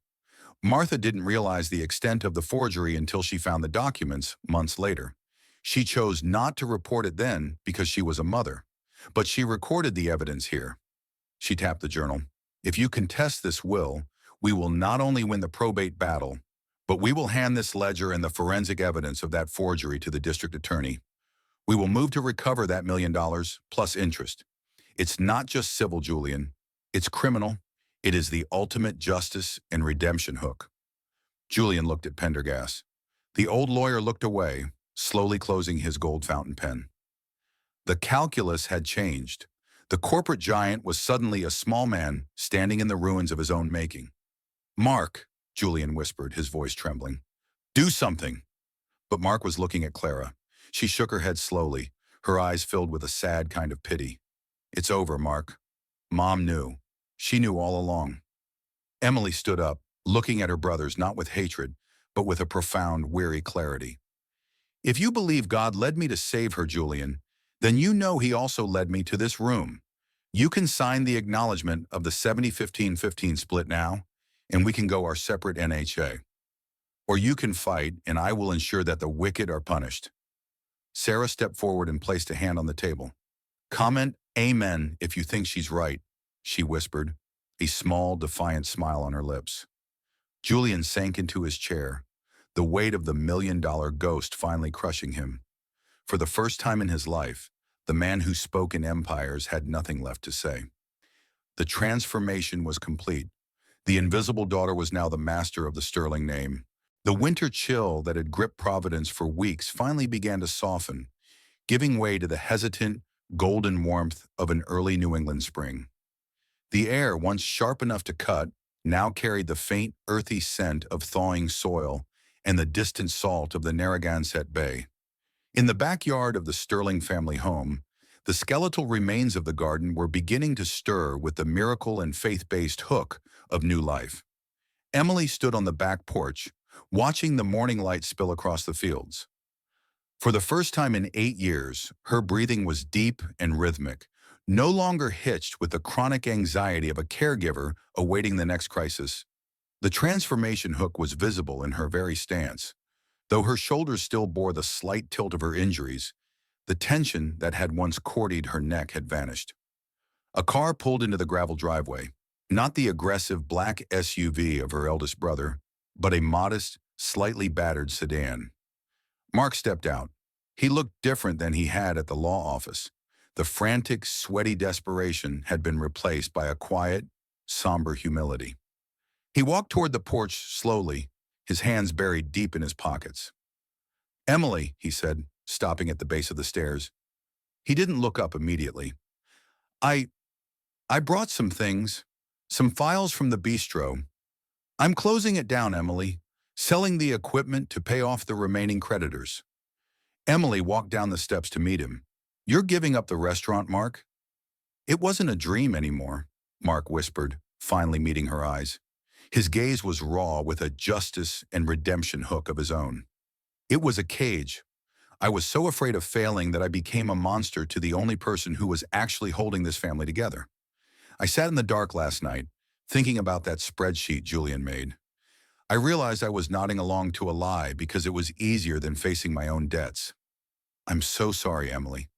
Martha didn't realize the extent of the forgery until she found the documents months later. She chose not to report it then because she was a mother. But she recorded the evidence here. She tapped the journal. If you contest this will, we will not only win the probate battle, but we will hand this ledger and the forensic evidence of that forgery to the district attorney. We will move to recover that $1 million plus interest. It's not just civil, Julian. It's criminal. It is the ultimate justice and redemption hook. Julian looked at Pendergast. The old lawyer looked away, slowly closing his gold fountain pen. The calculus had changed. The corporate giant was suddenly a small man standing in the ruins of his own making. Mark, Julian whispered, his voice trembling. Do something. But Mark was looking at Clara. She shook her head slowly, her eyes filled with a sad kind of pity. It's over, Mark. Mom knew. She knew all along. Emily stood up, looking at her brothers not with hatred, but with a profound, weary clarity. If you believe God led me to save her, Julian, then you know he also led me to this room. You can sign the acknowledgement of the 70-15-15 split now, and we can go our separate NHA. Or you can fight, and I will ensure that the wicked are punished. Sarah stepped forward and placed a hand on the table. Comment amen if you think she's right, she whispered, a small, defiant smile on her lips. Julian sank into his chair, the weight of the $1 million ghost finally crushing him. For the first time in his life, the man who spoke in empires had nothing left to say. The transformation was complete. The invisible daughter was now the master of the sterling name. The winter chill that had gripped Providence for weeks finally began to soften, giving way to the hesitant, golden warmth of an early New England spring. The air, once sharp enough to cut, now carried the faint, earthy scent of thawing soil and the distant salt of the Narragansett Bay. In the backyard of the Sterling family home, the skeletal remains of the garden were beginning to stir with the miracle and faith-based hook of new life. Emily stood on the back porch, watching the morning light spill across the fields. For the first time in 8 years, her breathing was deep and rhythmic, no longer hitched with the chronic anxiety of a caregiver awaiting the next crisis. The transformation hook was visible in her very stance. Though her shoulders still bore the slight tilt of her injuries, the tension that had once corded her neck had vanished. A car pulled into the gravel driveway, not the aggressive black SUV of her eldest brother, but a modest, slightly battered sedan. Mark stepped out. He looked different than he had at the law office. The frantic, sweaty desperation had been replaced by a quiet, somber humility. He walked toward the porch slowly, his hands buried deep in his pockets. Emily, he said, stopping at the base of the stairs. He didn't look up immediately. I brought some things, some files from the bistro. I'm closing it down, Emily, selling the equipment to pay off the remaining creditors. Emily walked down the steps to meet him. You're giving up the restaurant, Mark? It wasn't a dream anymore, Mark whispered, finally meeting her eyes. His gaze was raw with a justice and redemption hook of his own. It was a cage. I was so afraid of failing that I became a monster to the only person who was actually holding this family together. I sat in the dark last night, thinking about that spreadsheet Julian made. I realized I was nodding along to a lie because it was easier than facing my own debts. I'm so sorry, Emily.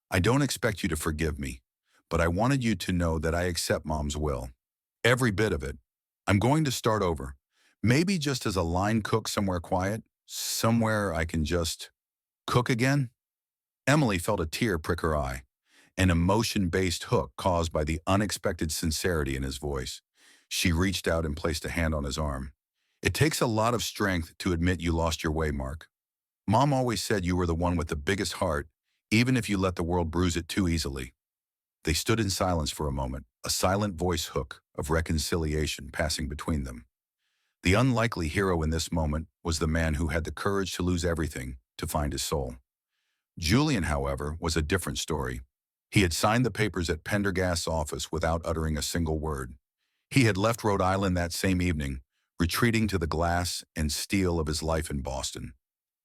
I don't expect you to forgive me, but I wanted you to know that I accept Mom's will. Every bit of it. I'm going to start over. Maybe just as a line cook somewhere quiet, somewhere I can just cook again. Emily felt a tear prick her eye, an emotion-based hook caused by the unexpected sincerity in his voice. She reached out and placed a hand on his arm. It takes a lot of strength to admit you lost your way, Mark. Mom always said you were the one with the biggest heart, even if you let the world bruise it too easily. They stood in silence for a moment, a silent voice hook of reconciliation passing between them. The unlikely hero in this moment was the man who had the courage to lose everything to find his soul. Julian, however, was a different story. He had signed the papers at Pendergast's office without uttering a single word. He had left Rhode Island that same evening, retreating to the glass and steel of his life in Boston.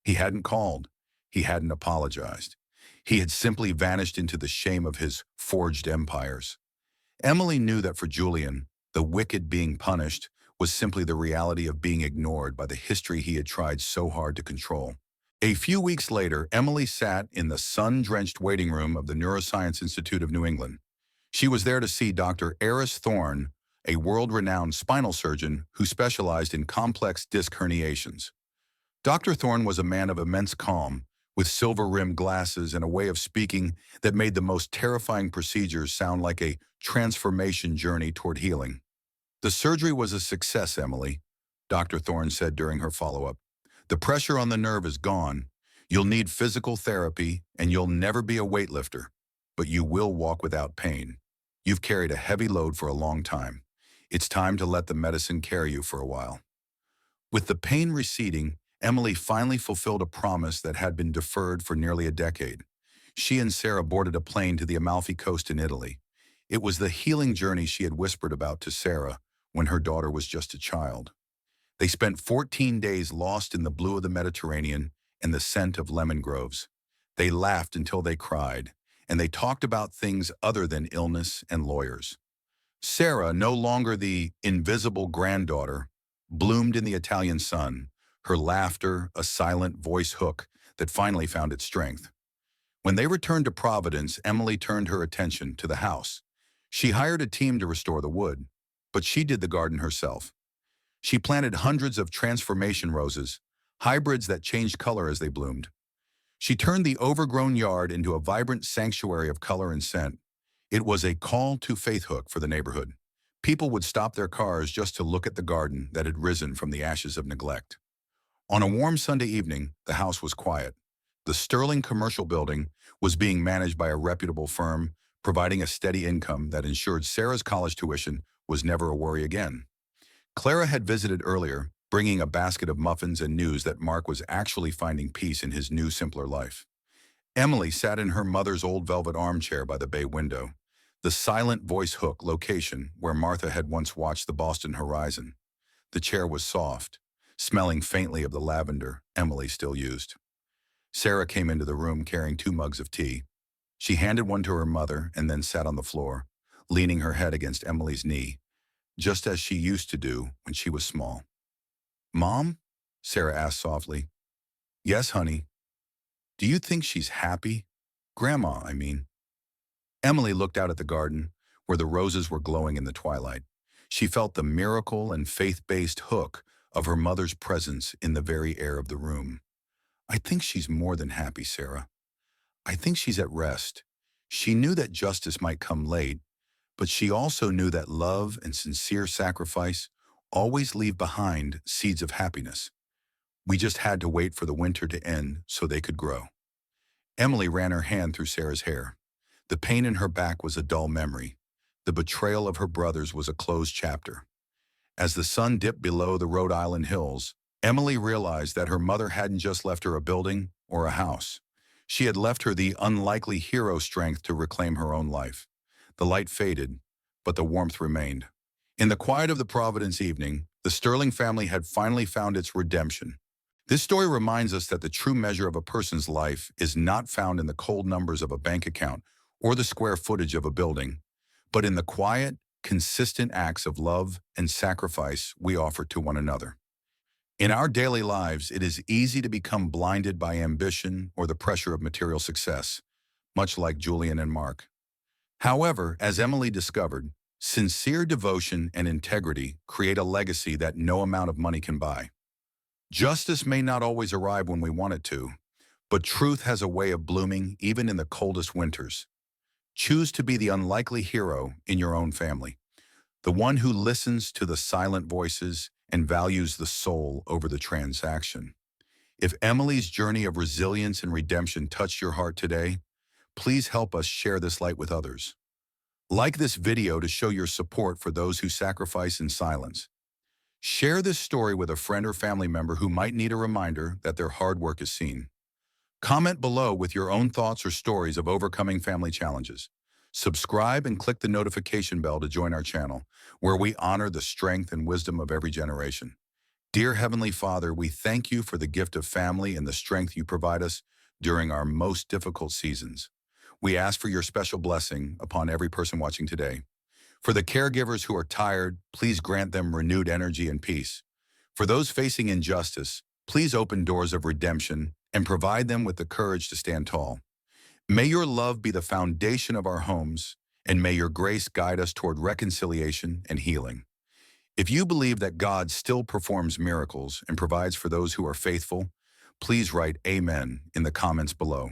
He hadn't called. He hadn't apologized. He had simply vanished into the shame of his forged empires. Emily knew that for Julian, the wicked being punished was simply the reality of being ignored by the history he had tried so hard to control. A few weeks later, Emily sat in the sun-drenched waiting room of the Neuroscience Institute of New England. She was there to see Dr. Eris Thorne, a world-renowned spinal surgeon who specialized in complex disc herniations. Dr. Thorne was a man of immense calm, with silver-rimmed glasses and a way of speaking that made the most terrifying procedures sound like a transformation journey toward healing. "The surgery was a success, Emily," Dr. Thorne said during her follow-up. "The pressure on the nerve is gone. You'll need physical therapy, and you'll never be a weightlifter, but you will walk without pain. You've carried a heavy load for a long time. It's time to let the medicine carry you for a while." With the pain receding, Emily finally fulfilled a promise that had been deferred for nearly a decade. She and Sarah boarded a plane to the Amalfi Coast in Italy. It was the healing journey she had whispered about to Sarah when her daughter was just a child. They spent 14 days lost in the blue of the Mediterranean and the scent of lemon groves. They laughed until they cried, and they talked about things other than illness and lawyers. Sarah, no longer the invisible granddaughter, bloomed in the Italian sun, her laughter a silent voice hook that finally found its strength. When they returned to Providence, Emily turned her attention to the house. She hired a team to restore the wood, but she did the garden herself. She planted hundreds of transformation roses, hybrids that changed color as they bloomed. She turned the overgrown yard into a vibrant sanctuary of color and scent. It was a call to faith hook for the neighborhood. People would stop their cars just to look at the garden that had risen from the ashes of neglect. On a warm Sunday evening, the house was quiet. The sterling commercial building was being managed by a reputable firm, providing a steady income that ensured Sarah's college tuition was never a worry again. Clara had visited earlier, bringing a basket of muffins and news that Mark was actually finding peace in his new, simpler life. Emily sat in her mother's old velvet armchair by the bay window, the silent voice hook location where Martha had once watched the Boston horizon. The chair was soft, smelling faintly of the lavender Emily still used. Sarah came into the room carrying 2 mugs of tea. She handed one to her mother and then sat on the floor, leaning her head against Emily's knee, just as she used to do when she was small. "Mom?" Sarah asked softly. "Yes, honey. Do you think she's happy? Grandma, I mean." Emily looked out at the garden, where the roses were glowing in the twilight. She felt the miracle and faith-based hook of her mother's presence in the very air of the room. "I think she's more than happy, Sarah. I think she's at rest. She knew that justice might come late, but she also knew that love and sincere sacrifice always leave behind seeds of happiness. We just had to wait for the winter to end so they could grow." Emily ran her hand through Sarah's hair. The pain in her back was a dull memory. The betrayal of her brothers was a closed chapter. As the sun dipped below the Rhode Island hills, Emily realized that her mother hadn't just left her a building or a house. She had left her the unlikely hero strength to reclaim her own life. The light faded, but the warmth remained. In the quiet of the Providence evening, the Sterling family had finally found its redemption. This story reminds us that the true measure of a person's life is not found in the cold numbers of a bank account or the square footage of a building, but in the quiet, consistent acts of love and sacrifice we offer to one another. In our daily lives, it is easy to become blinded by ambition or the pressure of material success, much like Julian and Mark. However, as Emily discovered, sincere devotion and integrity create a legacy that no amount of money can buy. Justice may not always arrive when we want it to, but truth has a way of blooming even in the coldest winters. Choose to be the unlikely hero in your own family, the one who listens to the silent voices and values the soul over the transaction. If Emily's journey of resilience and redemption touched your heart today, please help us share this light with others. Like this video to show your support for those who sacrifice in silence. Share this story with a friend or family member who might need a reminder that their hard work is seen. Comment below with your own thoughts or stories of overcoming family challenges. Subscribe and click the notification bell to join our channel, where we honor the strength and wisdom of every generation. Dear Heavenly Father, we thank you for the gift of family and the strength you provide us during our most difficult seasons. We ask for your special blessing upon every person watching today. For the caregivers who are tired, please grant them renewed energy and peace. For those facing injustice, please open doors of redemption and provide them with the courage to stand tall. May your love be the foundation of our homes, and may your grace guide us toward reconciliation and healing. If you believe that God still performs miracles and provides for those who are faithful, please write Amen in the comments below.